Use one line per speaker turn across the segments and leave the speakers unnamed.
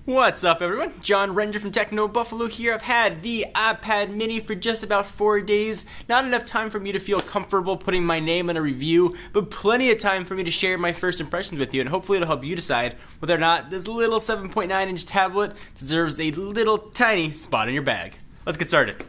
What's up, everyone? John Render from Techno Buffalo here. I've had the iPad mini for just about 4 days. Not enough time for me to feel comfortable putting my name in a review, but plenty of time for me to share my first impressions with you, and hopefully it'll help you decide whether or not this little 7.9-inch tablet deserves a little tiny spot in your bag. Let's get started.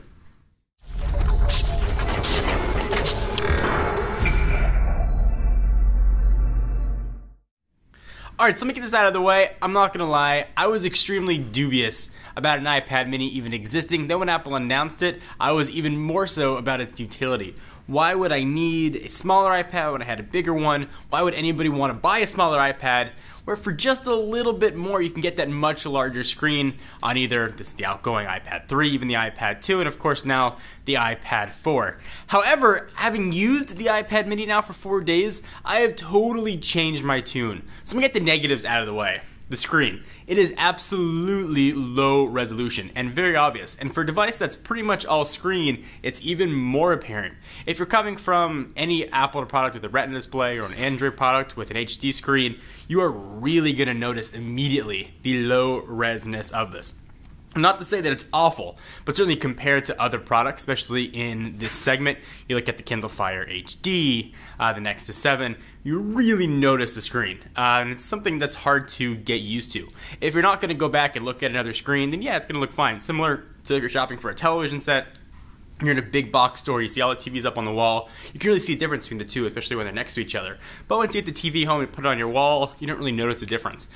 Alright, so let me get this out of the way. I'm not gonna lie, I was extremely dubious about an iPad mini even existing. Then when Apple announced it, I was even more so about its utility. Why would I need a smaller iPad when I had a bigger one? Why would anybody want to buy a smaller iPad where for just a little bit more you can get that much larger screen on either the outgoing iPad 3, even the iPad 2, and of course now the iPad 4. However, having used the iPad mini now for 4 days, I have totally changed my tune. So let me get the negatives out of the way. The screen. It is absolutely low resolution and very obvious. And for a device that's pretty much all screen, it's even more apparent. If you're coming from any Apple product with a Retina display or an Android product with an HD screen, you are really going to notice immediately the low resness of this. Not to say that it's awful, but certainly compared to other products, especially in this segment, you look at the Kindle Fire HD, the Nexus 7, you really notice the screen. And it's something that's hard to get used to. If you're not going to go back and look at another screen, then yeah, it's going to look fine. Similar to if you're shopping for a television set, you're in a big box store, you see all the TVs up on the wall, you can really see a difference between the two, especially when they're next to each other. But once you get the TV home and put it on your wall, you don't really notice the difference.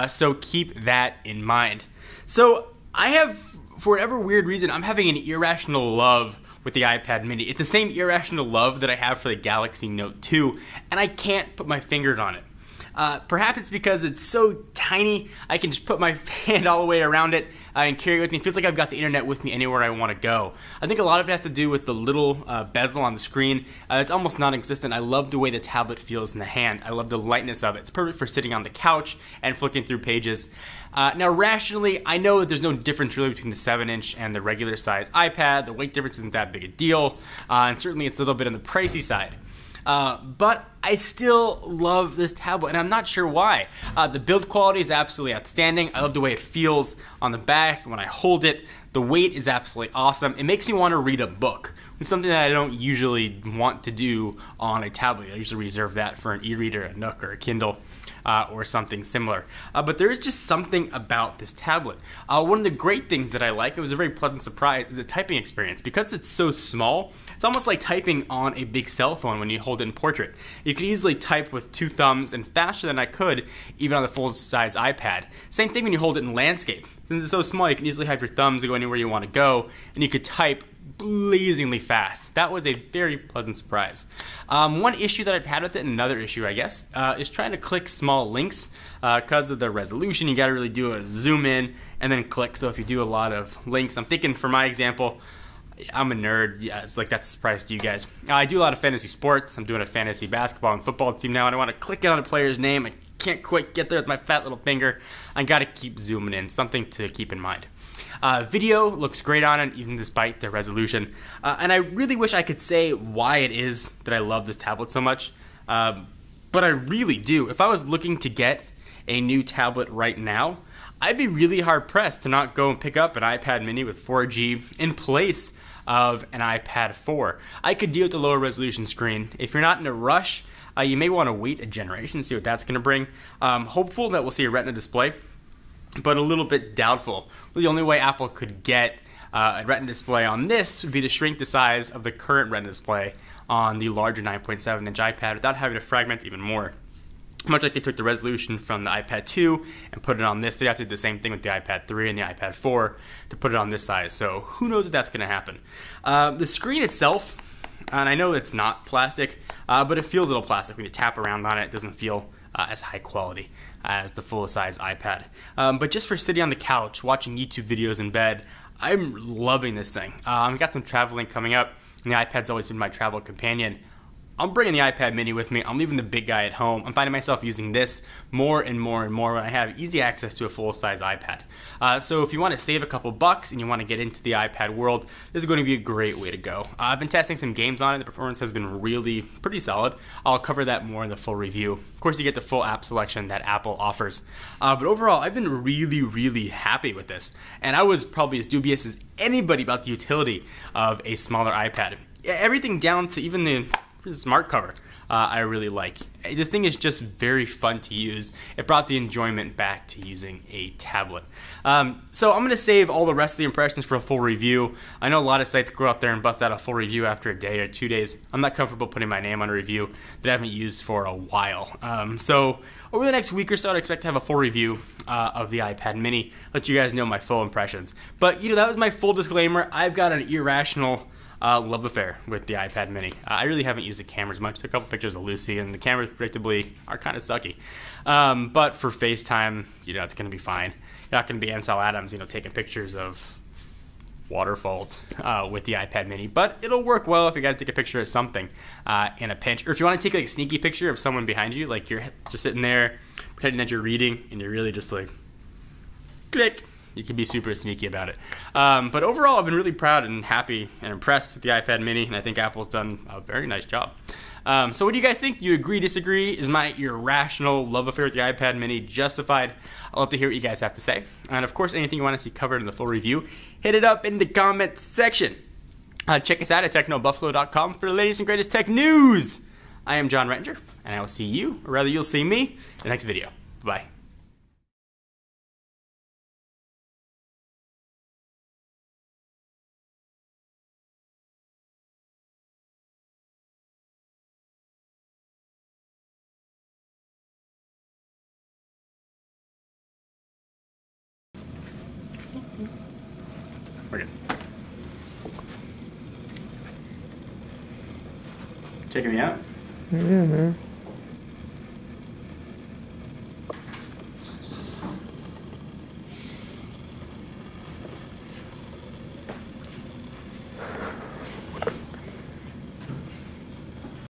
So keep that in mind. So I have, for whatever weird reason, I'm having an irrational love with the iPad mini. It's the same irrational love that I have for the Galaxy Note 2, and I can't put my finger on it. Perhaps it's because it's so tiny, I can just put my hand all the way around it and carry it with me. It feels like I've got the internet with me anywhere I want to go. I think a lot of it has to do with the little bezel on the screen. It's almost non-existent. I love the way the tablet feels in the hand. I love the lightness of it. It's perfect for sitting on the couch and flicking through pages. Now, rationally, I know that there's no difference really between the 7-inch and the regular size iPad. The weight difference isn't that big a deal, and certainly it's a little bit on the pricey side. But I still love this tablet, and I'm not sure why. The build quality is absolutely outstanding. I love the way it feels on the back when I hold it. The weight is absolutely awesome. It makes me want to read a book, which is something that I don't usually want to do on a tablet. I usually reserve that for an e-reader, a Nook, or a Kindle. Or something similar. But there is just something about this tablet. One of the great things that I like, it was a very pleasant surprise, is the typing experience. Because it's so small, it's almost like typing on a big cell phone when you hold it in portrait. You could easily type with 2 thumbs and faster than I could even on the full-size iPad. Same thing when you hold it in landscape. Since it's so small, you can easily have your thumbs go anywhere you want to go, and you could type blazingly fast. That was a very pleasant surprise. One issue that I've had with it, and another issue I guess, is trying to click small links. Because of the resolution, you gotta really do a zoom in and then click. So if you do a lot of links, I'm thinking for my example, I'm a nerd, yeah, it's like that's a surprise to you guys. I do a lot of fantasy sports. I'm doing a fantasy basketball and football team now, and I want to click on a player's name. I can't quite get there with my fat little finger. I gotta keep zooming in, something to keep in mind. Video looks great on it, even despite the resolution. And I really wish I could say why it is that I love this tablet so much. But I really do. If I was looking to get a new tablet right now, I'd be really hard pressed to not go and pick up an iPad mini with 4G in place of an iPad 4. I could deal with the lower resolution screen. If you're not in a rush, you may want to wait a generation and see what that's going to bring. Hopeful that we'll see a Retina display, but a little bit doubtful. The only way Apple could get a Retina display on this would be to shrink the size of the current Retina display on the larger 9.7-inch iPad without having to fragment even more. Much like they took the resolution from the iPad 2 and put it on this, they have to do the same thing with the iPad 3 and the iPad 4 to put it on this size. So who knows if that's going to happen. The screen itself, and I know it's not plastic, but it feels a little plastic. When you tap around on it, it doesn't feel as high quality as the full-size iPad. But just for sitting on the couch, watching YouTube videos in bed, I'm loving this thing. I've got some traveling coming up, and the iPad's always been my travel companion. I'm bringing the iPad mini with me. I'm leaving the big guy at home. I'm finding myself using this more and more and more when I have easy access to a full-size iPad. So if you want to save a couple bucks and you want to get into the iPad world, this is going to be a great way to go. I've been testing some games on it. The performance has been really pretty solid. I'll cover that more in the full review. Of course, you get the full app selection that Apple offers. But overall, I've been really happy with this. And I was probably as dubious as anybody about the utility of a smaller iPad. Everything down to even the smart cover. I really like. This thing is just very fun to use. It brought the enjoyment back to using a tablet. So I'm going to save all the rest of the impressions for a full review. I know a lot of sites go out there and bust out a full review after a day or 2 days. I'm not comfortable putting my name on a review that I haven't used for a while. So over the next week or so, I'd expect to have a full review of the iPad mini, let you guys know my full impressions. But that was my full disclaimer. I've got an irrational love affair with the iPad mini. I really haven't used the cameras much. Took a couple pictures of Lucy, and the cameras predictably are kind of sucky. But for FaceTime, it's going to be fine. You're not going to be Ansel Adams, taking pictures of waterfalls with the iPad mini. But it'll work well if you got to take a picture of something in a pinch. Or if you want to take like a sneaky picture of someone behind you, like you're just sitting there pretending that you're reading, and you're really just like, click. You can be super sneaky about it. But overall, I've been really proud and happy and impressed with the iPad mini, and I think Apple's done a very nice job. So what do you guys think? Do you agree, disagree? Is my irrational love affair with the iPad mini justified? I'd love to hear what you guys have to say. And of course, anything you want to see covered in the full review, hit it up in the comment section. Check us out at technobuffalo.com for the latest and greatest tech news. I am John Rettinger, and I will see you, or rather you'll see me, in the next video. Bye. We're good. Checking me out?
Yeah, man.